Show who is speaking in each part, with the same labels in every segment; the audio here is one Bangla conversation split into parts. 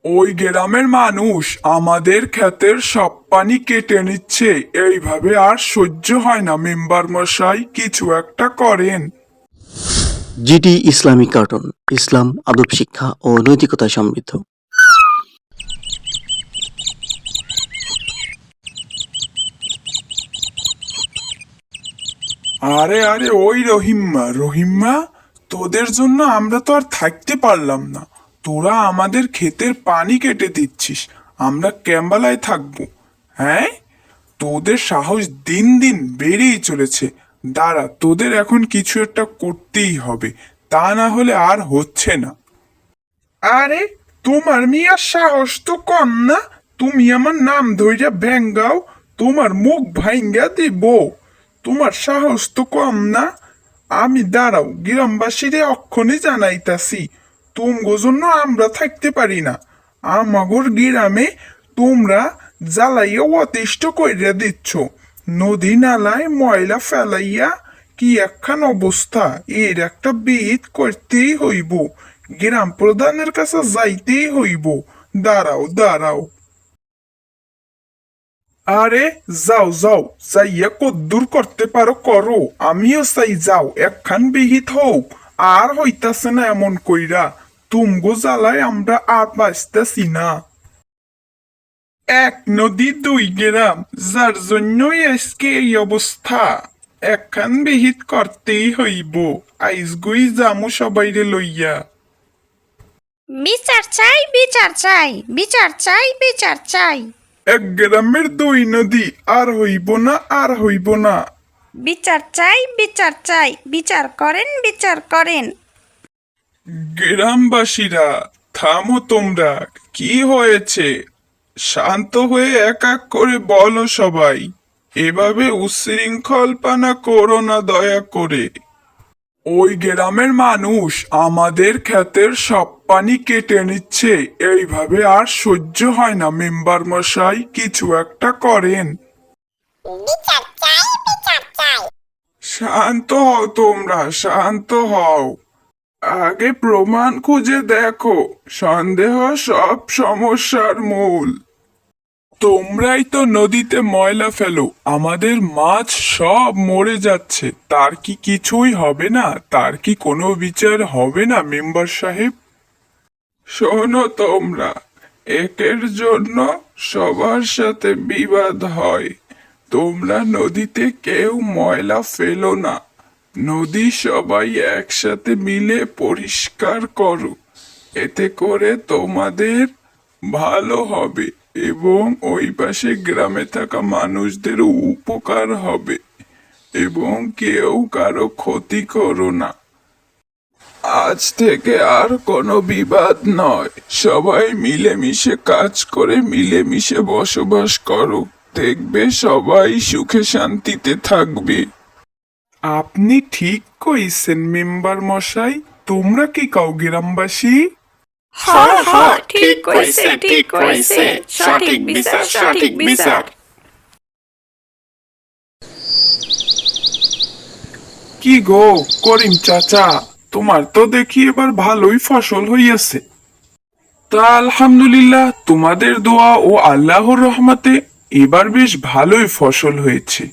Speaker 1: ওই গ্রামের মানুষ আমাদের ক্ষেতের সব পানি কেটে নিচ্ছে। এইভাবে আর সহ্য হয় না মেম্বার মশাই, কিছু একটা করেন।
Speaker 2: জিটি ইসলামিক কার্টুন, ইসলাম, আদব শিক্ষা ও নৈতিকতায় সমৃদ্ধ।
Speaker 1: আরে আরে, ওই রহিম্মা রহিম্মা, তোদের জন্য আমরা তো আর থাকতে পারলাম না। তোরা আমাদের ক্ষেতের পানি কেটে দিচ্ছিস, আমরা ক্যাম্বালায় থাকবো? হ্যাঁ, তোদের সাহস দিন দিন বেড়েই চলেছে। দাঁড়া, তোদের এখন কিছু একটা করতেই হবে, তা না হলে আর হচ্ছে না। আরে, তোমার মিয়ার সাহস তো কম না। তুমি আমার নাম ধইরা ভেঙ্গাও, তোমার মুখ ভাঙ্গা দিব। তোমার সাহস তো কম না। আমি দাঁড়াও, গ্রামবাসীরে অক্ষণে জানাইতাছি। তুমগো জন্য আমরা থাকতে পারি না। আমাগোর গ্রামে তোমরা জ্বালাইয়া অতিষ্ঠ কইরা দিচ্ছ। নদী নালায় ময়লা ফেলাইয়া কি একখান অবস্থা, এর একটা বিহিত করতেই হইব। গ্রাম প্রধানের কাছে যাইতেই হইব। দাঁড়াও দাঁড়াও। আরে যাও যাও, যাইয়া কদ্দুর করতে পারো করো, আমিও চাই যাও, একখান বিহিত হোক। আর হইতাছে না এমন কইরা, তুমগো জ্বালায় আমরা আর বাঁচতেছি না। এক নদী দুই গ্রাম, যার জন্যই আজকে এই অবস্থা। একখান বিহিত করতেই হইব। আইজগুই জামু সবাইরে লইয়া।
Speaker 3: বিচার চাই, বিচার চাই, বিচার চাই, বিচার চাই।
Speaker 1: এক গ্রামের দুই নদী, আর হইব না, আর হইব না।
Speaker 3: বিচার চাই, বিচার চাই, বিচার করেন, বিচার করেন।
Speaker 1: গ্রামবাসীরা, থামো তোমরা। কি হয়েছে? শান্ত হয়ে এক এক করে বলো সবাই। এভাবে উচ্ছৃঙ্খলপনা করো না দয়া করে। ওই গ্রামের মানুষ আমাদের ক্ষেতের সব পানি কেটে নিচ্ছে। এইভাবে আর সহ্য হয় না মেম্বার মশাই, কিছু একটা করেন।
Speaker 4: বিচার চাই, বিচার চাই।
Speaker 1: শান্ত হও তোমরা, শান্ত হও। আগে প্রমাণ খুঁজে দেখো। সন্দেহ সব সমস্যার মূল। তোমরাই তো নদীতে ময়লা ফেলো, আমাদের মাছ সব মরে যাচ্ছে। তার কি কিছুই হবে না? তার কি কোনো বিচার হবে না মেম্বার সাহেব? শোনো তোমরা, একের জন্য সবার সাথে বিবাদ হয়। তোমরা নদীতে কেউ ময়লা ফেলো না। নদী সবাই একসাথে মিলে পরিষ্কার করো। এতে করে তোমাদের ভালো হবে এবং ওই পাশে গ্রামে থাকা মানুষদেরও উপকার হবে। এবং কেউ কারো ক্ষতি করো না। আজ থেকে আর কোনো বিবাদ নয়। সবাই মিলেমিশে কাজ করে মিলেমিশে বসবাস করো। দেখবে সবাই সুখে শান্তিতে থাকবে। আপনি ঠিক কইছেন মেম্বার মশাই। তোমরা কি কাও গ্রামবাসী?
Speaker 3: ঠিক কইছে, ঠিক কইছে। সঠিক বিচার, সঠিক বিচার।
Speaker 1: কি গো করিম চাচা, তোমার তো দেখি এবার ভালোই ফসল হইয়াছে। তা আলহামদুলিল্লাহ, তোমাদের দোয়া ও আল্লাহর রহমতে এবার বেশ ভালোই ফসল হয়েছে।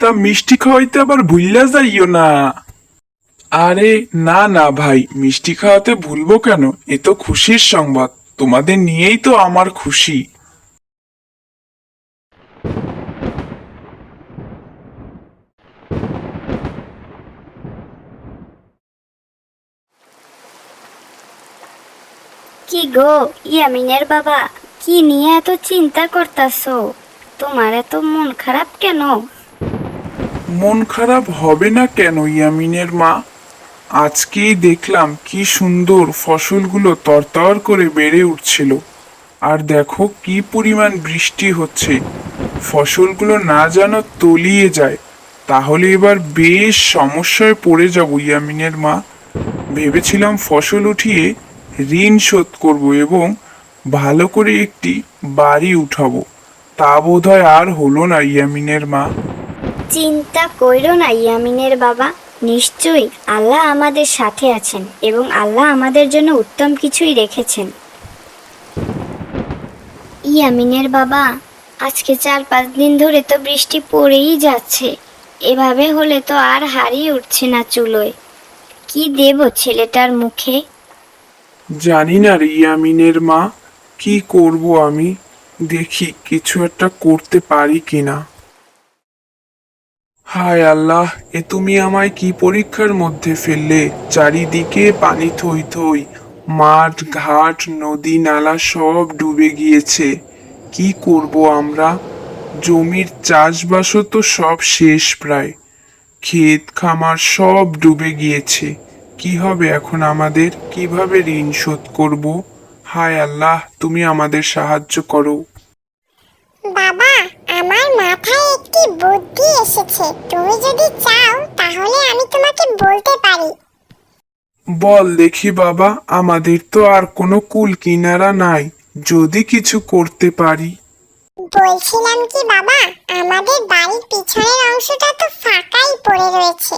Speaker 1: তা মিষ্টি খাওয়াইতে আবার ভুইলা যাইও না। আরে না না ভাই, মিষ্টি খাওয়াতে ভুলবো কেন? এ তো খুশির সংবাদ, তোমাদের নিয়েই তো আমার খুশি।
Speaker 4: কি গো ইয়ামিনের বাবা, কি নিয়ে এত চিন্তা করতাছো? তোমার এত মন খারাপ কেন?
Speaker 1: মন খারাপ হবে না কেন ইয়ামিনের মা? আজকেই দেখলাম কি সুন্দর ফসলগুলো তরতর করে বেড়ে উঠছিল। আর দেখো কি পরিমাণ বৃষ্টি হচ্ছে। ফসলগুলো না যেন তলিয়ে যায়, তাহলে এবার বেশ সমস্যায় পড়ে যাব ইয়ামিনের মা। ভেবেছিলাম ফসল উঠিয়ে ঋণ শোধ করব এবং ভালো করে একটি বাড়ি উঠাবো। তা বোধহয় আর হলো না ইয়ামিনের মা।
Speaker 4: চিন্তা কইরো না ইয়ামিনের বাবা, নিশ্চয়ই আল্লাহ আমাদের সাথে আছেন এবং আল্লাহ আমাদের জন্য উত্তম কিছুই রেখেছেন। ইয়ামিনের বাবা, আজকে 4-5 দিন ধরে তো বৃষ্টি পড়েই যাচ্ছে। এভাবে হলে তো আর হাড়ি উঠছে না চুলোয়। কি দেব ছেলেটার মুখে?
Speaker 1: জানি না রে ইয়ামিনের মা, কি করব আমি। দেখি কিছু একটা করতে পারি কিনা। হায় আল্লাহ, এ তুমি আমায় কি পরীক্ষার মধ্যে ফেললে। চারিদিকে পানি থই থই, মাঠ ঘাট নদী নালা সব ডুবে গিয়েছে। কি করব আমরা? জমির চাষবাসও তো সব শেষ প্রায়। ক্ষেত খামার সব ডুবে গিয়েছে। কি হবে এখন আমাদের? কিভাবে ঋণ শোধ করব? হায় আল্লাহ, তুমি আমাদের সাহায্য করো।
Speaker 5: বাবা, আমার মাথায় একটি বুদ্ধি এসেছে। তুমি যদি চাও তাহলে আমি তোমাকে বলতে পারি।
Speaker 1: বল দেখি বাবা, আমাদের তো আর কোনো কুল কিনারা নাই, যদি কিছু করতে পারি।
Speaker 5: বলছিলাম কি বাবা, আমাদের বাড়ির পিছনের অংশটা তো ফাঁকাই পড়ে রয়েছে,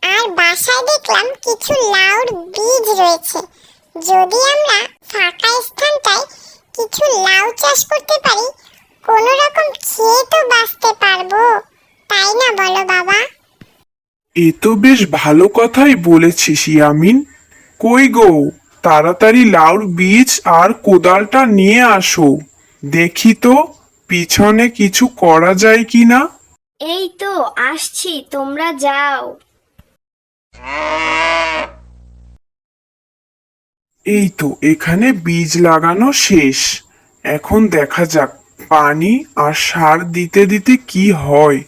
Speaker 5: আর বাসায় দেখলাম কিছু লাউর বীজ রয়েছে। যদি আমরা ফাঁকা স্থানটায় কিছু লাউ চাষ করতে পারি, কোনো রকম খেয়ে তো বাঁচতে পারবো, তাই না বলো বাবা?
Speaker 1: এ তো বেশ ভালো কথাই বলেছিস ইয়ামিন। কই গো, তাড়াতাড়ি লাউর বীজ আর কোদালটা নিয়ে আসো। দেখি তো পিছনে কিছু করা যায় কিনা।
Speaker 4: এই তো আসছি, তোমরা যাও।
Speaker 1: এই তো এখানে বীজ লাগানো শেষ। এখন দেখা যাক পানি আর সার দিতে দিতে কি হয়।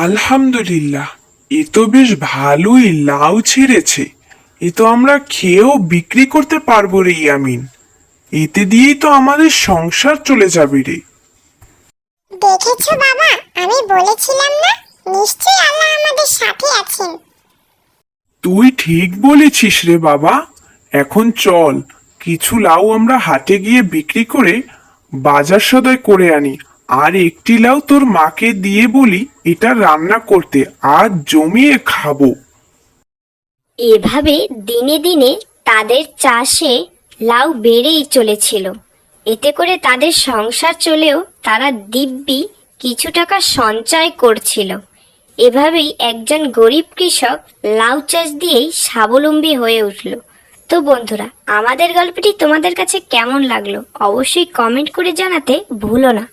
Speaker 1: আলহামদুলিল্লাহ, এ তো বেশ ভালোই লাউ ছেড়েছে। এ তো আমরা খেয়েও বিক্রি করতে পারবো রে ইয়ামিন। এতে দিয়েই তো আমাদের সংসার চলে যাবে রে।
Speaker 5: দেখেছো বাবা, আমি বলেছিলাম না, নিশ্চয়ই আল্লাহ আমাদের সাথে আছেন।
Speaker 1: তুই ঠিক বলেছিস রে বাবা। এখন চল, কিছু লাউ আমরা হাটে গিয়ে বিক্রি করে বাজার সদাই করে আনি, আর একটি লাউ তোর মাকে দিয়ে বলি এটা রান্না করতে, আর জমিয়ে খাবো।
Speaker 4: এভাবে দিনে দিনে তাদের চাষে লাউ বেড়েই চলেছিল। এতে করে তাদের সংসার চলেও তারা দিব্যি কিছু টাকা সঞ্চয় করছিল। এভাবেই একজন গরিব কৃষক লাউ চাষ দিয়েই স্বাবলম্বী হয়ে উঠল। তো বন্ধুরা, আমাদের গল্পটি তোমাদের কাছে কেমন লাগলো অবশ্যই কমেন্ট করে জানাতে ভুলো না।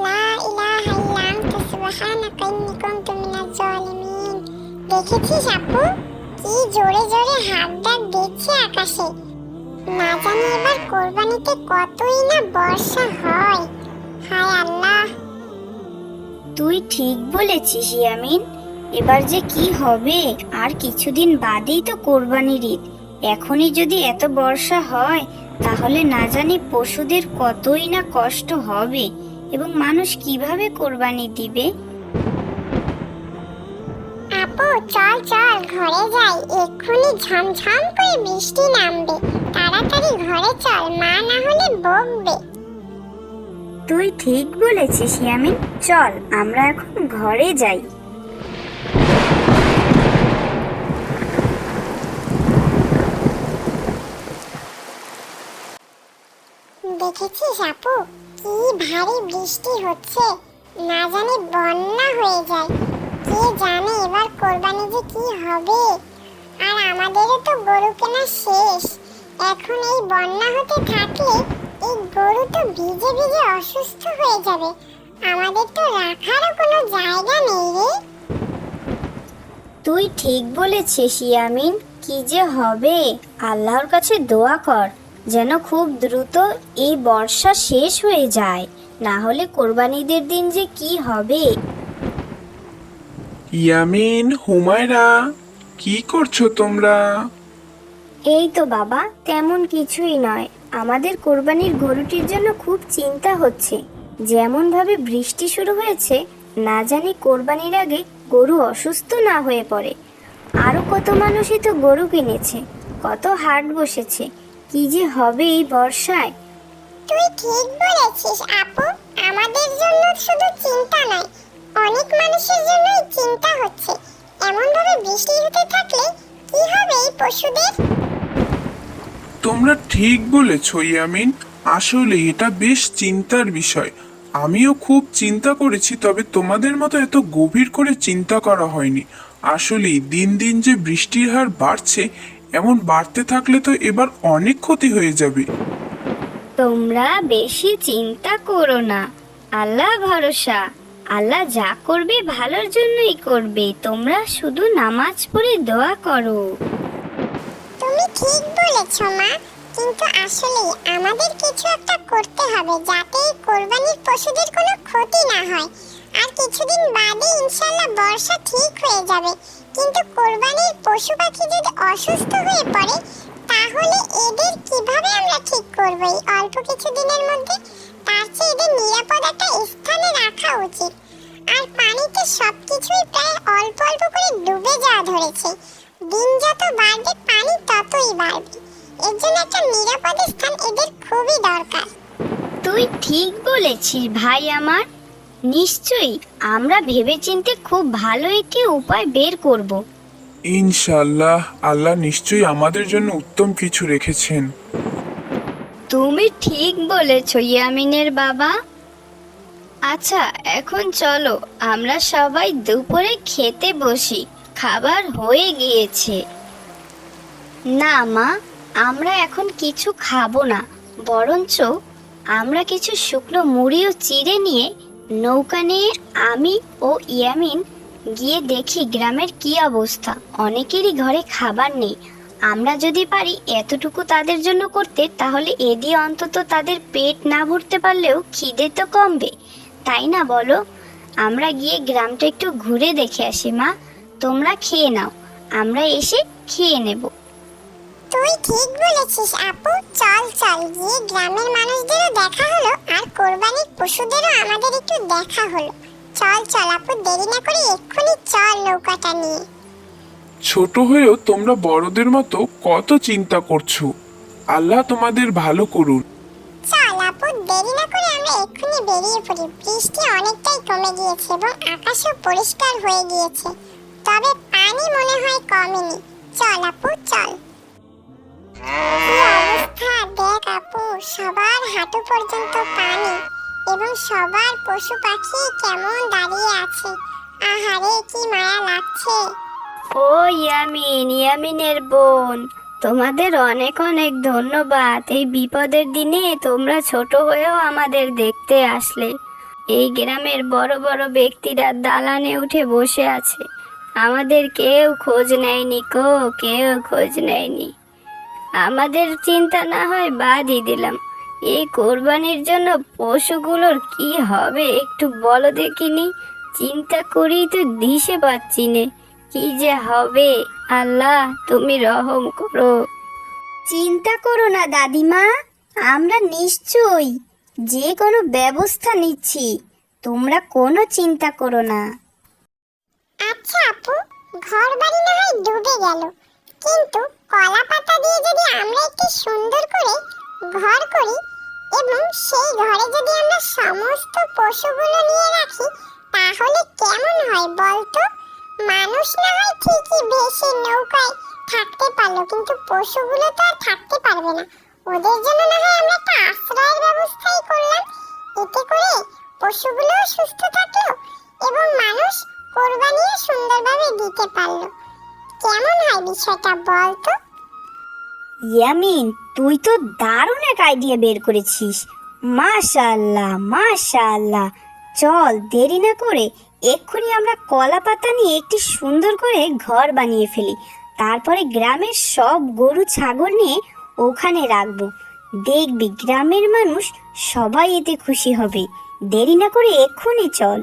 Speaker 5: লা ইলাহা ইল্লা আনতা সুবহানাকা ইন্নী কুনতু মিনাজ জালিমিন। দেখেছিস আপু, কি জোরে জোরে হাতটা দিচ্ছে আকাশে। না জানি এবার কোরবানিতে কতই না বর্ষা হয়। হায় আল্লাহ।
Speaker 4: তুই ঠিক বলেছিস ইয়ামিন। এবার যে কি হবে, আর কিছুদিন বাদেই তো কোরবানির ঈদ। এখনই যদি এত বর্ষা হয়, তাহলে না জানি পশুদের কতই না কষ্ট হবে, এবং মানুষ কিভাবে কোরবানি দিবে।
Speaker 5: আপু চল চল ঘরে যাই, এক্ষুনি ঝমঝম করে বৃষ্টি নামবে। তাড়াতাড়ি ঘরে চল, মা না হলে বকবে।
Speaker 4: তুই ঠিক বলেছিস ইয়ামিন, চল আমরা এখন ঘরে যাই।
Speaker 5: দেখেছিস আপু, কি ভারী বৃষ্টি হচ্ছে, না জানি বন্যা হয়ে যায়। কে জানে এবার কোরবানি যে কি হবে। আর আমাদেরও তো গরু কেনা শেষ। এখন এই বন্যা হতে থাকলে এই গরু তো ভিজে ভিজে অসুস্থ হয়ে যাবে। আমাদের তো রাখারও কোনো জায়গা নেই রে।
Speaker 4: তুই ঠিক বলেছিস ইয়ামিন, কি যে হবে। আল্লাহর কাছে দোয়া কর যেন খুব দ্রুত এই বর্ষা শেষ হয়ে যায়, না হলে কোরবানিদের দিন যে কি হবে।
Speaker 1: ইয়ামিন, হুমায়রা, কি করছো তোমরা?
Speaker 4: এই তো বাবা, তেমন কিছুই নয়। আমাদের কোরবানির গরুটির জন্য খুব চিন্তা হচ্ছে। যেমন ভাবে বৃষ্টি শুরু হয়েছে, না জানি কোরবানির আগে গরু অসুস্থ না হয়ে পড়ে। আরো কত মানুষই তো গরু কিনেছে, কত হাট বসেছে। কি যে হবে এই বর্ষায়।
Speaker 5: তুই ঠিক বলেছিস আপু, আমাদের জন্য শুধু চিন্তা না, পশুদের?
Speaker 1: তোমরা ঠিক বলেছ ইয়ামিন, আসলে এটা বেশ চিন্তার বিষয়। আমিও খুব চিন্তা করেছি, তবে তোমাদের মতো এত গভীর করে চিন্তা করা হয়নি। আসলেই দিন দিন যে বৃষ্টির হার বাড়ছে, এমন বাড়তে থাকলে তো এবার অনেক ক্ষতি হয়ে যাবে।
Speaker 4: তোমরা বেশি চিন্তা করো না, আল্লাহ ভরসা। আল্লাহ যা করবে ভালোর জন্যই করবে, তোমরা শুধু নামাজ পড়ে দোয়া করো।
Speaker 5: তুমি ঠিক বলেছ মা, কিন্তু আসলে আমাদের কিছু একটা করতে হবে যাতে এই কোরবানির পশুদের কোনো ক্ষতি না হয়। আর কিছুদিন বাদে ইনশাআল্লাহ বর্ষা ঠিক হয়ে যাবে, কিন্তু কোরবানির পশু পাখি যদি অসুস্থ হয়ে পড়ে তাহলে এদের কিভাবে আমরা ঠিক করব এই অল্প কিছু দিনের মধ্যে? তার চেয়ে এদের নিরাপদ একটা স্থানে রাখা উচিত। আর পানিতে সবকিছুই প্রায় অল্প অল্প করে ডুবে যাওয়া ধরেছে। দিন যত বাড়বে পানি ততই বাড়বে। এর জন্য একটা নিরাপদ স্থান এদের খুবই দরকার।
Speaker 4: তুই ঠিক বলেছিস ভাই আমার। নিশ্চয়ই আমরা ভেবেচিন্তে খুব ভালো একটি উপায় বের করব।
Speaker 1: ইনশাআল্লাহ আল্লাহ নিশ্চয়ই আমাদের জন্য উত্তম কিছু রেখেছেন।
Speaker 4: তুমি ঠিক বলেছ ইয়ামিনের বাবা। আচ্ছা, এখন চলো আমরা সবাই দুপুরে খেতে বসি, খাবার হয়ে গিয়েছে। না মা, আমরা এখন কিছু খাবো না, বরঞ্চ আমরা কিছু শুকনো মুড়িও চিড়ে নিয়ে নৌকা নিয়ে আমি ও ইয়ামিন গিয়ে দেখি গ্রামের কি অবস্থা। অনেকেরই ঘরে খাবার নেই। আমরা যদি পারি এতটুকু তাদের জন্য করতে, তাহলে এ দিয়ে অন্তত তাদের পেট না ভরতে পারলেও খিদে তো কমবে, তাই না বলো? আমরা গিয়ে গ্রামটা একটু ঘুরে দেখে আসি মা। তোমরা খেয়ে নাও, আমরা এসে খেয়ে নেব।
Speaker 5: তুই ঠিক বলেছিস আপু, চল চল, গিয়ে গ্রামের মানুষদেরও দেখা হলো আর কোরবানির পশুদেরও আমাদের একটু দেখা হলো। চল চল আপু, দেরি না করে এক্ষুনি চল নৌকাটা নিয়ে।
Speaker 1: ছোট হয়েও তোমরা বড়দের মতো কত চিন্তা করছো। আল্লাহ তোমাদের ভালো করুন।
Speaker 5: চল আপু, দেরি না করে আমরা এক্ষুনি বেরিয়ে পড়ি। বৃষ্টি অনেকটাই কমে গিয়েছে এবং আকাশও পরিষ্কার হয়ে গিয়েছে, তবে পানি মনে হয় কমেনি। চল আপু চল। কি অবস্থা দেখ আপু, সবার হাঁটু পর্যন্ত পানি এবং সবার পশু পাখি কেমন দাঁড়িয়ে আছে। আহারে কি মায়া লাগছে।
Speaker 4: ও ইয়ামিনের বোন, তোমাদের অনেক অনেক ধন্যবাদ। এই বিপদের দিনে তোমরা ছোট হয়েও আমাদের দেখতে আসলে। এই গ্রামের বড় বড় ব্যক্তিরা দালানে উঠে বসে আছে, আমাদের কেউ খোঁজ নেয়নি কেউ খোঁজ নেয়নি। আমাদের চিন্তা না হয় বাদই দিলাম, এই কোরবানির জন্য পশুগুলোর কি হবে একটু বলো দেখিনি। চিন্তা করেই তো দিশে পাচ্ছি নে, কি যে হবে। আল্লাহ তুমি রহম করো। চিন্তা করো না দাদিমা, আমরা নিশ্চয়ই যে কোনো ব্যবস্থা নিচ্ছি, তোমরা কোনো চিন্তা করো না।
Speaker 5: আচ্ছা আপু, ঘর বাড়ি না হয় ডুবে গেল, কিন্তু কলা পাতা দিয়ে যদি আমরা একটি সুন্দর করে ঘর করি এবং সেই ঘরে যদি আমরা সমস্ত পশুগুলো নিয়ে রাখি, তাহলে কেমন হয় বলতো? মানুষ না হয় ঠিকই ভেসে নৌকায় থাকতে পারলো, কিন্তু পশুগুলো তো আর থাকতে পারবে না। ওদের জন্য না হয় আমরা একটা আশ্রয়ের ব্যবস্থাই করলাম। এতে করে পশুগুলো সুস্থ থাকলো এবং মানুষ কোরবানিও সুন্দরভাবে দিতে পারলো। কেমন হয় বিষয়টা বলতো?
Speaker 4: ইয়ামিন, তুই তো দারুণ এক আইডিয়া বের করেছিস। মাশাআল্লাহ মাশাআল্লাহ। চল দেরি না করে এক্ষুনি আমরা কলা পাতা নিয়ে একটি সুন্দর করে ঘর বানিয়ে ফেলি, তারপরে গ্রামের সব গরু ছাগল নিয়ে ওখানে রাখবো। দেখবি গ্রামের মানুষ সবাই এতে খুশি হবে। দেরি না করে এক্ষুনি চল।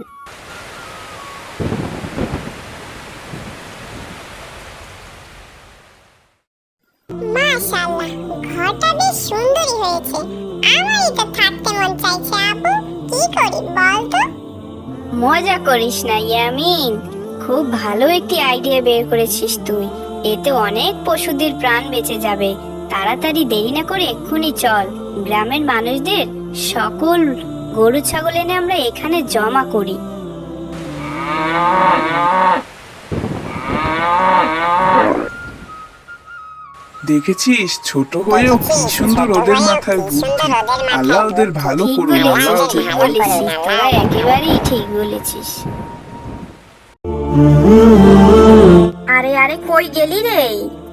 Speaker 5: মাশাআল্লাহ, ঘরটা বেশ সুন্দরই হয়েছে। আমার এটা থাকতে মন চাইছে আপু, কি করি বলতো?
Speaker 4: মজা করিস না ইয়ামিন, খুব ভালো একটি আইডিয়া বের করেছিস তুই। এতে অনেক পশুদের প্রাণ বেঁচে যাবে। তাড়াতাড়ি দেরি না করে এক্ষুনি চল, গ্রামের মানুষদের সকল গরু ছাগল এনে আমরা এখানে জমা করি।
Speaker 1: দেখেছিস ছোট হয়েও কি সুন্দর ওদের মাথায় বুদ্ধি। আল্লাহ ওদের ভালো
Speaker 4: ঠিক
Speaker 1: করুন, আল্লাহ
Speaker 4: বলেছিস,
Speaker 1: ওদের
Speaker 4: ঠিক
Speaker 1: ভালো করুন।
Speaker 4: বলেছিস, তোরা একেবারেই ঠিক বলেছিস।
Speaker 6: আরে আরে কই গেলি রে,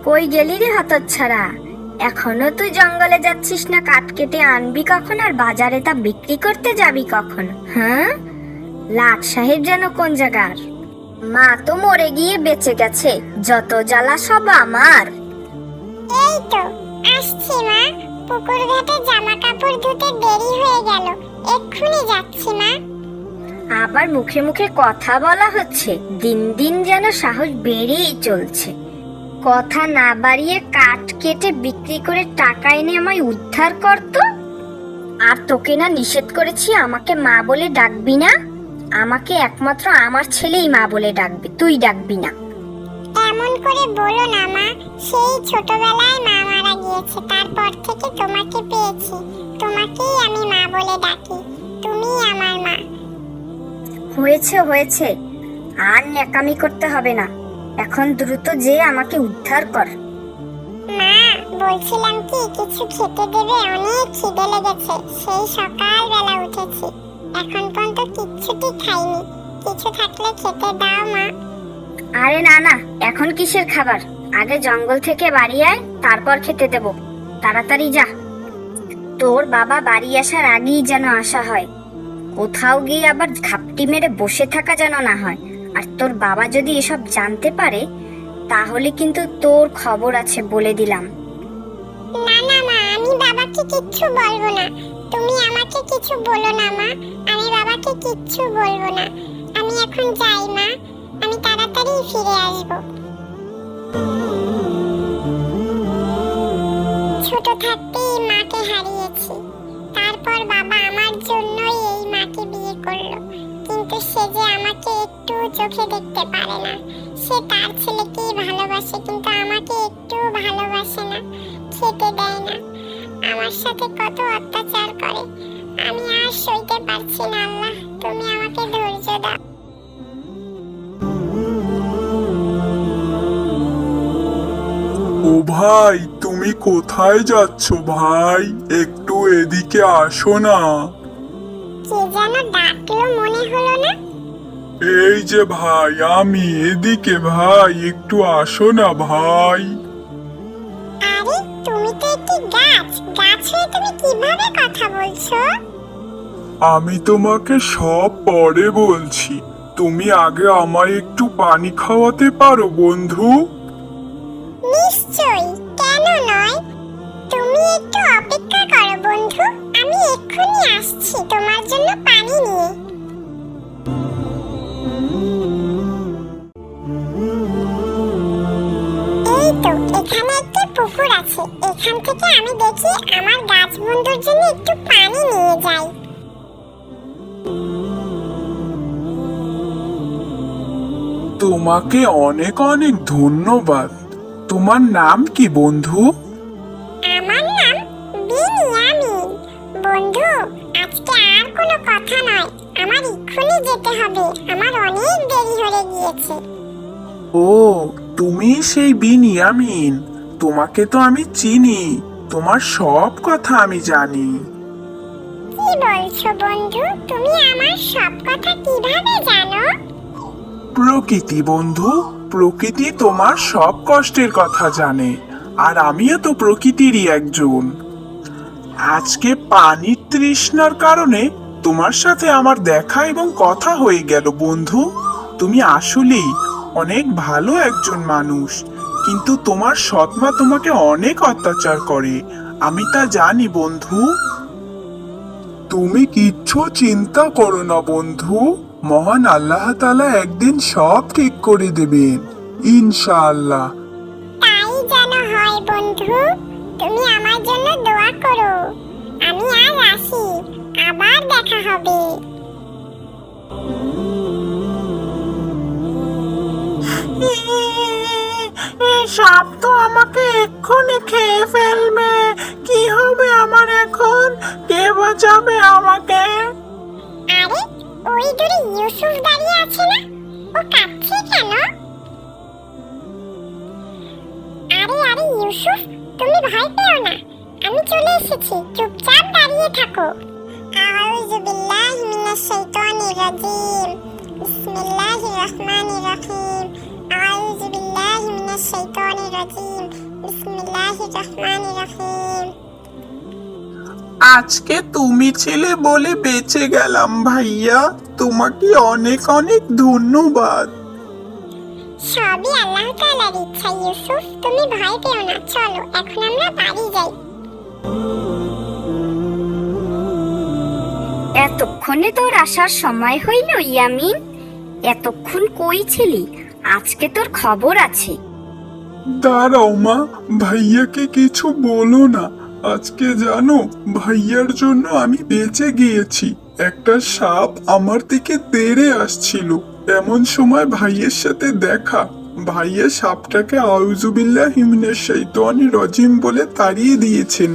Speaker 6: কই গেলি রে হতচ্ছাড়া? এখনো তুই জঙ্গলে যাচ্ছিস না? কাঠ কেটে আনবি কখন আর বাজারে তা বিক্রি করতে যাবি কখন? হ্যাঁ, লাট সাহেব যেন কোন জায়গার? মা তো মরে গিয়ে বেঁচে গেছে, যত জ্বালা সব আমার।
Speaker 5: এই তো আসছি মা, পুকুর ঘাটে জামা কাপড় ধুতে দেরি হয়ে গেল, এক্ষুনি যাচ্ছি মা।
Speaker 6: আবার মুখে মুখে কথা বলা হচ্ছে, দিন দিন যেন সাহস বেড়েই চলছে। কথা না বাড়িয়ে কাঠ কেটে বিক্রি করে টাকা এনে আমায় উদ্ধার করতো। আর তোকে না নিষেধ করেছি আমাকে মা বলে ডাকবি না? আমাকে একমাত্র আমার ছেলেই মা বলে ডাকবে, তুই ডাকবি না।
Speaker 5: এমন করে বলো না মা, সেই ছোটবেলায় মা মারা গিয়েছে, তারপর থেকে তোমাকে পেয়েছি, তোমাকেই আমি মা বলে ডাকি, তুমিই আমার মা।
Speaker 6: হয়েছে হয়েছে, আর ন্যাকামি করতে হবে না, এখন দ্রুত যে আমাকে উদ্ধার কর।
Speaker 5: মা বলছিলাম কি, কিছু খেতে দেবে, অনেক খিদে লেগেছে, সেই সকালবেলা উঠেছি, এখন পর্যন্ত কিচ্ছুটি খাইনি, কিছু থাকলে খেতে দাও মা।
Speaker 6: আরে না না, এখন কিসের খাবার? আগে জঙ্গল থেকে বাড়ি আয়, তারপর খেতে দেব। তাড়াতাড়ি যা, তোর বাবা বাড়ি আসার আগেই যেন আসা হয়, কোথাও গিয়ে আবার ঘাপটি মেরে বসে থাকা যেন না হয়। আর তোর বাবা যদি এসব জানতে পারে তাহলে কিন্তু তোর খবর আছে, বলে দিলাম।
Speaker 5: না না মা, আমি বাবাকে কিচ্ছু বলবো না, তুমি আমাকে কিছু বলো না মা, আমি বাবাকে কিচ্ছু বলবো না, আমি এখন যাই মা, আমি তাড়াতাড়ি ফিরে আসবো। ছোট থাকতেই মাকে হারিয়েছি, তারপর বাবা আমার জন্যই এই মাকে বিয়ে করলো, কিন্তু সে যে আমাকে একটু চোখে দেখতে পারে না, সে তার ছেলেকেই ভালোবাসে কিন্তু আমাকে একটু ভালোবাসে না, খেতে দেয় না, আমার সাথে কত অত্যাচার করে, আমি আর সইতে পারছি না। আল্লাহ, তুমি আমাকে ধৈর্য দাও।
Speaker 1: ও ভাই, তুমি কোথায় যাচ্ছ ভাই? একটু এদিকে আসো না।
Speaker 5: কে যেন ডাকলো মনে হলো না?
Speaker 1: এই যে ভাই, আমি এদিকে ভাই, একটু আসো না ভাই।
Speaker 5: আরে তুমি তো একটি গাছ, গাছ হয়ে তুমি কিভাবে কথা বলছো?
Speaker 1: আমি তোমাকে সব পরে বলছি, তুমি আগে আমায় একটু পানি খাওয়াতে পারো বন্ধু?
Speaker 5: নিশ্চয়ই, কেন নয়, তুমি একটু অপেক্ষা করো বন্ধু, আমি এক্ষুনি আসছি তোমার জন্য পানি নিয়ে। এই তো এখানে একটি পুকুর আছে, এখান থেকে আমি দেখি আমার গাছ বন্ধুর জন্য একটু পানি নিয়ে যাই।
Speaker 1: তোমাকে অনেক অনেক ধন্যবাদ। তোমার নাম কি বন্ধু?
Speaker 5: আমার নাম বিনিয়ামিন। বন্ধু, আজকে আর কোনো কথা নয়, আমার এক্ষুনি যেতে হবে, আমার অনেক দেরি হয়ে গিয়েছে।
Speaker 1: ও, তুমি সেই বিনিয়ামিন, তোমাকে তো আমি চিনি, তোমার সব কথা আমি জানি।
Speaker 5: কি বলছো বন্ধু, তুমি আমার সব কথা কিভাবে জানো?
Speaker 1: প্রকৃতি বন্ধু, প্রকৃতি তোমার সব কষ্টের কথা জানে, আর আমিও তো প্রকৃতিরই একজন। আজকে পানির তৃষ্ণার কারণে তোমার সাথে আমার দেখা এবং কথা হয়ে গেল বন্ধু। তুমি আসলেই অনেক ভালো একজন মানুষ, কিন্তু তোমার সৎমা তোমাকে অনেক অত্যাচার করে, আমি তা জানি বন্ধু। তুমি কিচ্ছু চিন্তা করো না বন্ধু, মহান আল্লাহ তাআলা একদিন সব ঠিক করে দেবেন ইনশাআল্লাহ।
Speaker 5: তাই যেন হয় বন্ধু, তুমি আমার জন্য দোয়া করো, আমি আজ আসি, আবার দেখা হবে।
Speaker 1: সাপ তো আমাকে এক্ষুনি খেয়ে ফেলবে, কি হবে আমার এখন? কে বাঁচাবে আমাকে?
Speaker 5: আরে ওই দূরে ইউসুফ দাঁড়িয়ে আছে না, ও কাঁদছে কেন? আরে আরে ইউসুফ, তুমি ভয় পেও না, আমি চলে এসেছি, চুপচাপ দাঁড়িয়ে থাকো। আউযু বিল্লাহি মিনাশ শাইতানির রাজিম, বিসমিল্লাহির রহমানির রহিম। আউযু বিল্লাহি মিনাশ শাইতানির রাজিম, বিসমিল্লাহির রহমানির রহিম।
Speaker 1: আজকে তুমি ছিলে বলে বেঁচে গেলাম ভাইয়া, তোমাকে অনেক অনেক ধন্যবাদ।
Speaker 5: সবই আল্লাহ তাআলার ইচ্ছা ইউসুফ, তুমি ভয় পেও না, চলো এখন আমরা বাড়ি যাই।
Speaker 6: এতক্ষণে তোর আসার সময় হইল ইয়ামিন? এতক্ষণ কই ছিলি? আজকে তোর খবর আছে।
Speaker 1: দাঁড়াও মা, ভাইয়াকে কিছু বলো না। আজকে জানো, ভাইয়ার জন্য আমি বেঁচে গিয়েছি। একটা সাপ আমার দিকে তেড়ে আসছিল, এমন সময় ভাইয়ের সাথে দেখা। ভাইয়া সাপটাকে আউযুবিল্লাহি মিনাশ শাইতানির রাজিম বলে তাড়িয়ে দিয়েছেন।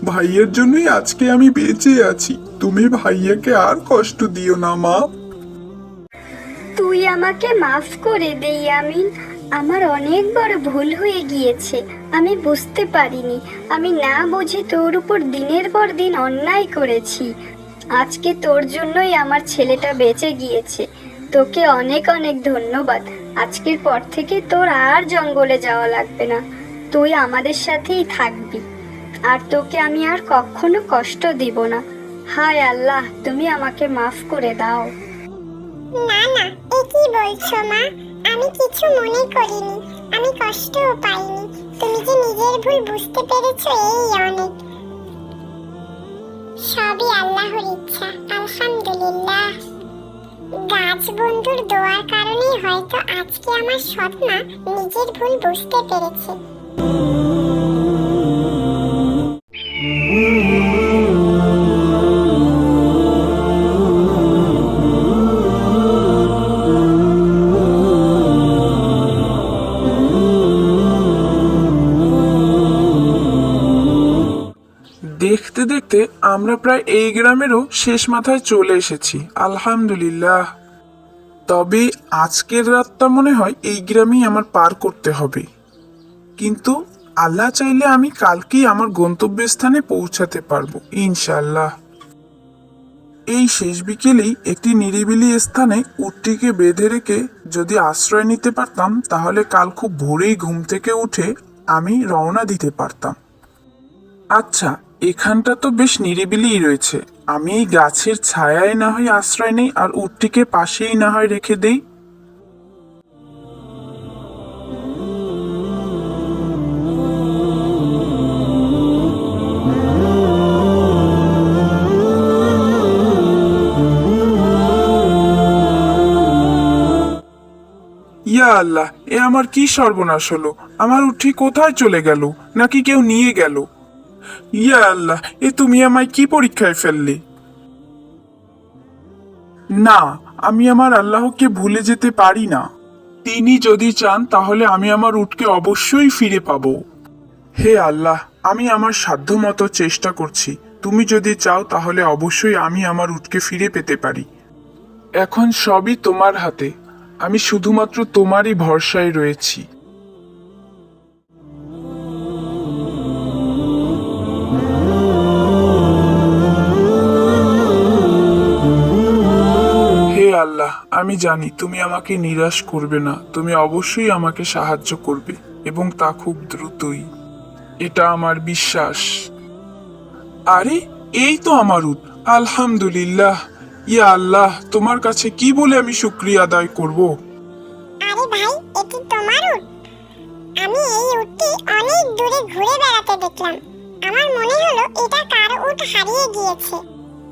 Speaker 1: ভাইয়ের জন্যই আজকে আমি বেঁচে আছি। তুমি ভাইয়াকে আর কষ্ট দিও না মা।
Speaker 6: তুই আমাকে মাফ করে দে ইয়ামিন, আমার অনেক বড় ভুল হয়ে গিয়েছে। আমি বুঝতে পারিনি, আমি না বুঝে তোর উপর দিনের পর দিন অন্যায় করেছি। আজকে তোর জন্যই আমার ছেলেটা বেঁচে গিয়েছে। তোকে অনেক অনেক ধন্যবাদ। আজকের পর থেকে তোর আর জঙ্গলে যাওয়া লাগবে না, তুই আমাদের সাথেই থাকবি, আর তোকে আমি আর কখনো কষ্ট দিব না। হায় আল্লাহ, তুমি আমাকে মাফ করে দাও।
Speaker 5: না না, এ কি বলছো মা? আমি কিছু মনে করিনি, আমি কষ্টও পাইনি। তুমি যে নিজের ভুল বুঝতে পেরেছো, এই অনেক। সবই আল্লাহর ইচ্ছা, আলহামদুলিল্লাহ। গাছ বন্ধুর দোয়ার কারণেই হয়তো আজকে আমার সৎমা নিজের ভুল বুঝতে পেরেছে।
Speaker 1: দেখতে দেখতে আমরা প্রায় এই গ্রামেরও শেষ মাথায় চলে এসেছি, আলহামদুলিল্লাহ। তবে আজকের রাতটা মনে হয় এই গ্রামেই আমার পার করতে হবে, কিন্তু আল্লাহ চাইলে আমি কালকেই আমার গন্তব্যস্থানে পৌঁছাতে পারবো ইনশাআল্লাহ। এই শেষ বিকেলেই একটি নিরিবিলি স্থানে উটটিকে বেঁধে রেখে যদি আশ্রয় নিতে পারতাম, তাহলে কাল খুব ভোরেই ঘুম থেকে উঠে আমি রওনা দিতে পারতাম। আচ্ছা, এখানটা তো বেশ নিরিবিলিই রয়েছে। আমি এই গাছের ছায়ায় না হয় আশ্রয় নেই, আর উটটিকে পাশেই না হয় রেখে দেই। ইয়া আল্লাহ, এ আমার কি সর্বনাশ হলো! আমার উটটি কোথায় চলে গেল? নাকি কেউ নিয়ে গেল? ইয়া আল্লাহ, এ তুমি আমায় কি পরীক্ষায় ফেললে? না, আমি আমার আল্লাহকে ভুলে যেতে পারি না। তিনি যদি চান তাহলে আমি আমার উটকে অবশ্যই ফিরে পাবো। হে আল্লাহ, আমি আমার সাধ্যমতো চেষ্টা করছি। তুমি যদি চাও তাহলে অবশ্যই আমি আমার উটকে ফিরে পেতে পারি। এখন সবই তোমার হাতে, আমি শুধুমাত্র তোমারই ভরসায় রয়েছি। হে আল্লাহ, আমি জানি তুমি আমাকে নিরাশ করবে না। তুমি অবশ্যই আমাকে সাহায্য করবে, এবং তা খুব দ্রুতই। এটা আমার বিশ্বাস। আরে, এই তো আমার উট। আলহামদুলিল্লাহ। ইয়া আল্লাহ, তোমার কাছে কি বলে আমি শুকরিয়া আদায় করব?
Speaker 5: আরে ভাই, এটি তোমার উট? আমি এই উটটি অনেক দূরে ঘুরে বেড়াতে দেখলাম। আমার মনে হলো এটা কারো উট হারিয়ে গিয়েছে,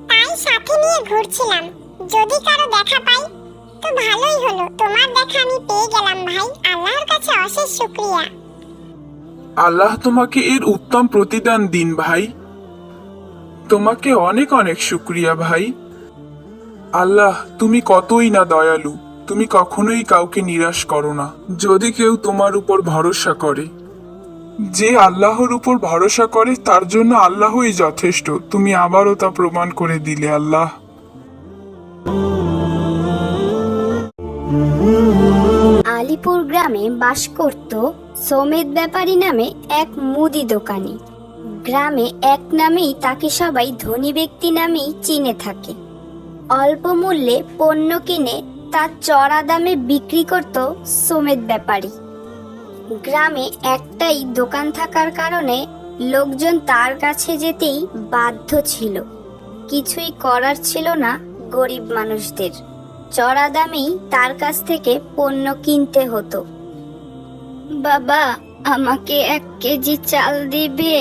Speaker 5: তাই সাথে নিয়ে ঘুরছিলাম। যদি কারো দেখা পাই তো ভালোই হলো। তোমার দেখা আমি পেয়ে গেলাম ভাই, আল্লাহর কাছে অশেষ শুকরিয়া।
Speaker 1: আল্লাহ তোমাকে এর উত্তম প্রতিদান দিন ভাই। তোমাকে অনেক অনেক শুকরিয়া ভাই। আল্লাহ, তুমি কতই না দয়ালু। তুমি কখনোই কাউকে নিরাশ করো না যদি কেউ তোমার উপর ভরসা করে। যে আল্লাহর উপর ভরসা করে তার জন্য আল্লাহই যথেষ্ট। তুমি আবারও তা প্রমাণ করে দিলে আল্লাহ।
Speaker 4: আলিপুর গ্রামে বাস করত সমেত ব্যাপারী নামে এক মুদি দোকানি। গ্রামে এক নামেই তাকে সবাই ধনী ব্যক্তি নামেই চিনে থাকে। অল্প মূল্যে পণ্য কিনে তা চড়া দামে বিক্রি করত সমেত ব্যাপারী। গ্রামে একটাই দোকান থাকার কারণে লোকজন তার কাছে যেতেই বাধ্য ছিল। কিছুই করার ছিল না গরিব মানুষদের, চড়া দামেই তার কাছ থেকে পণ্য কিনতে হতো। বাবা, আমাকে 1 কেজি চাল দিবে?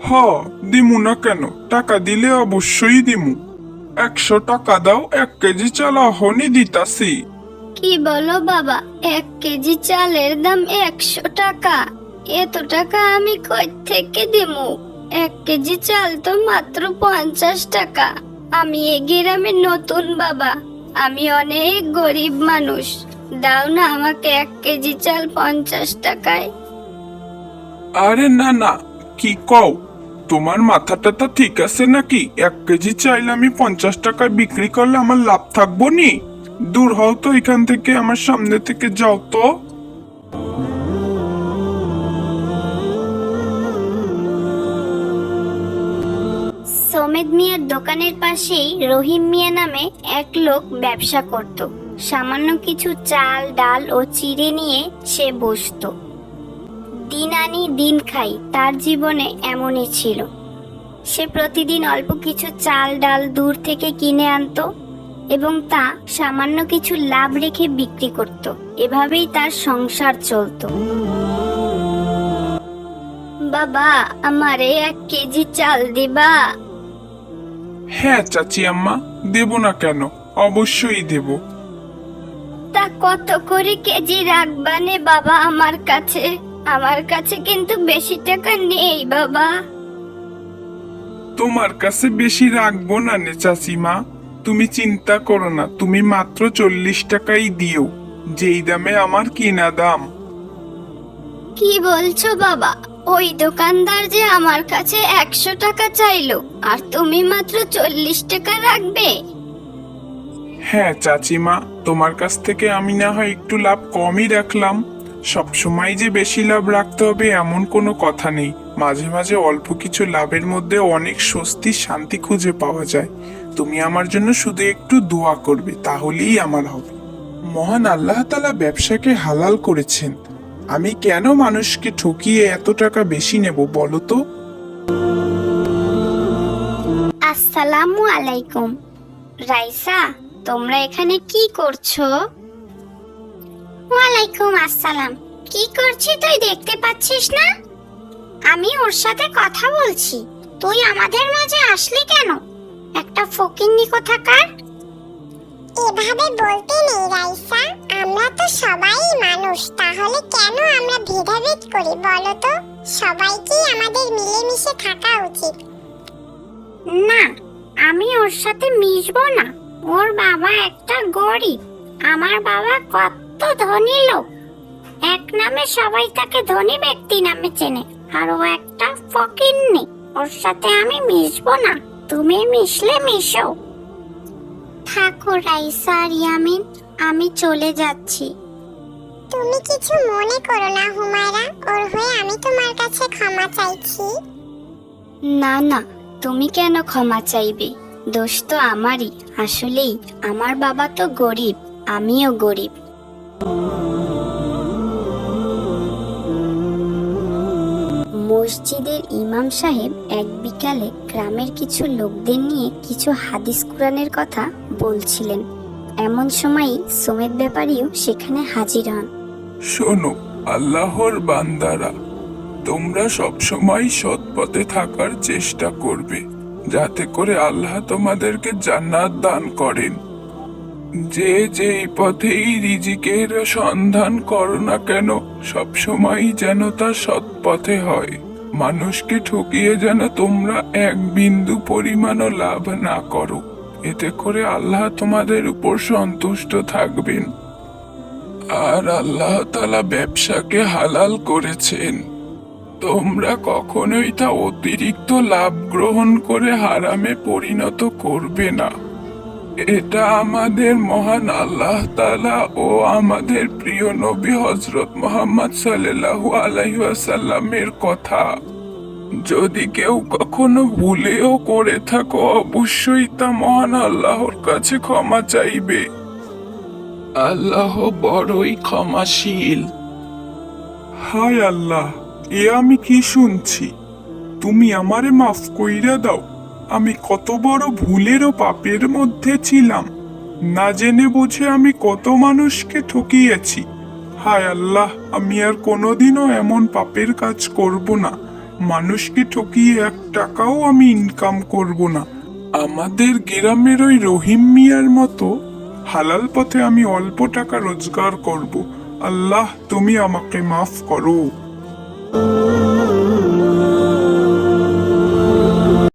Speaker 1: হ, দিমু না কেন, টাকা দিলে অবশ্যই দিমু। 100 টাকা দাও, 1 কেজি চাল অহনি দিতাছি।
Speaker 4: কি বলো বাবা, 1 কেজি চালের দাম 100 টাকা? এত টাকা আমি কই থেকে দিমু? 1 কেজি চাল তো মাত্র 50 টাকা। আমি এই গ্রামে নতুন বাবা, আমি অনেক গরিব মানুষ। দাও না আমাকে 1 কেজি চাল 50 টাকায়।
Speaker 1: আরে না না, কি কও? তোমার মাথাটা তো ঠিক আছে নাকি? 1 কেজি চাইলে আমি 50 টাকায় বিক্রি করলে আমার লাভ থাকবো নি? দূর হও তো এখান থেকে, আমার সামনে থেকে যাও তো।
Speaker 4: সমেত মিয়ার দোকানের পাশেই রহিম মিয়া নামে এক লোক ব্যবসা করত। সামান্য কিছু চাল ডাল ও চিড়ে নিয়ে সে বসতো। দিন আনি দিন খাই, তার জীবনে এমনই ছিল। সে প্রতিদিন অল্প কিছু চাল ডাল দূর থেকে কিনে আনতো এবং তা সামান্য কিছু লাভ রেখে বিক্রি করত। এভাবেই তার সংসার চলতো। বাবা, আমারে 1 কেজি চাল দিবা?
Speaker 1: হ্যাঁ চাচি আম্মা, দেব না কেন, অবশ্যই দেব।
Speaker 4: তা কত করে কেজি রাখবানে বাবা আমার কাছে? আমার কাছে কিন্তু বেশি টাকা নেই বাবা।
Speaker 1: তোমার কাছে বেশি রাখবো না নে চাচিমা, তুমি চিন্তা করো না, তুমি মাত্র 40 টাকাই দিও, যেই দামে আমার কিনা দাম।
Speaker 4: কি বলছো বাবা? ওই দোকানদার যে আমার কাছে 100 টাকা চাইলো, আর তুমি মাত্র 40 টাকা রাখবে?
Speaker 1: হ্যাঁ চাচিমা, তোমার কাছ থেকে আমি না হয় একটু লাভ কমই রাখলাম। সবসময় যে বেশি লাভ রাখতে হবে এমন কোনো কথা নেই। মাঝে মাঝে অল্প কিছু লাভের মধ্যে অনেক স্বস্তি শান্তি খুঁজে পাওয়া যায়। তুমি আমার জন্য শুধু একটু দোয়া করবে, তাহলেই আমার হবে। মহান আল্লাহ তাআলা ব্যবসাকে হালাল করেছেন, আমি কেন মানুষকে ঠকিয়ে এত টাকা বেশি নেব বলো তো?
Speaker 4: আসসালামু আলাইকুম। রাইসা, তোমরা এখানে কি করছো? ওয়ালাইকুম আসসালাম। কি করছি তুই দেখতে পাচ্ছিস না? আমি ওর সাথে কথা বলছি, তুই আমাদের মাঝে আসলি কেন? একটা ফকিন্নি কোথাকার।
Speaker 5: এভাবে বলতে নেই রাইসা, আমরা তো সবাই মানুষ, তাহলে কেন আমরা ভেদাভেদ করি বলো তো? সবাইকেই আমাদের মিলেমিশে থাকা উচিত।
Speaker 4: না, আমি ওর সাথে মিশবো না। ওর বাবা একটা গরিব, আমার বাবা কত ধনী লোক। এক নামে সবাই তাকে ধনী ব্যক্তি নামে চেনে, আর ও একটা ফকিন্নি। ওর সাথে আমি মিশবো না, তুমি মিশলে মিশো। থাকো রাইসা আর ইয়ামিন, আমি চলে যাচ্ছি।
Speaker 5: তুমি কিছু মনে করো না হুমায়রা, ওর হয়ে আমি তোমার কাছে ক্ষমা চাইছি।
Speaker 4: না না, তুমি কেন ক্ষমা চাইবে? দোষ তো আমারই। আসলেই আমার বাবা তো গরিব, আমিও গরিব। মসজিদের ইমাম সাহেব এক বিকালে গ্রামের কিছু লোকদের নিয়ে কিছু হাদিস কুরআনের কথা বলছিলেন। এমন সময়ই সমেত ব্যাপারীও সেখানে হাজির হন।
Speaker 1: শোনো আল্লাহর বান্দারা, তোমরা সবসময় সৎ পথে থাকার চেষ্টা করবে, যাতে করে আল্লাহ তোমাদেরকে জান্নাত দান করেন। যে যেই পথেই রিজিকের সন্ধান করো না কেন, সবসময় যেন তা সৎ পথে হয়। মানুষকে ঠকিয়ে যেন তোমরা এক বিন্দু পরিমাণও লাভ না করো, এতে করে আল্লাহ তোমাদের উপর সন্তুষ্ট থাকবেন। আর আল্লাহ তাআলা ব্যবসাকে হালাল করেছেন, তোমরা কখনোই তা অতিরিক্ত লাভ গ্রহণ করে হারামে পরিণত করবে না। এটা আমাদের মহান আল্লাহ তাআলা ও আমাদের প্রিয় নবী হযরত মুহাম্মদ সাল্লাল্লাহু আলাইহি ওয়াসাল্লামের কথা। যদি কেউ কখনো ভুলেও করে থাকো অবশ্যই তা মহান আল্লাহর কাছে ক্ষমা চাইবে। আল্লাহ বড়ই ক্ষমাশীল। হায় আল্লাহ, এ আমি কি শুনছি? তুমি আমারে মাফ কইরা দাও। আমি কত বড় ভুলের ও পাপের মধ্যে ছিলাম। না জেনে বুঝে আমি কত মানুষকে ঠকিয়েছি। হায় আল্লাহ, আমি আর কোনোদিনও এমন পাপের কাজ করব না। মানুষকে ঠকিয়ে 1 টাকাও আমি ইনকাম করব না। আমাদের গ্রামের ওই রহিম মিয়ার মতো হালাল পথে আমি অল্প টাকা রোজগার করব। আল্লাহ, তুমি আমাকে মাফ করো।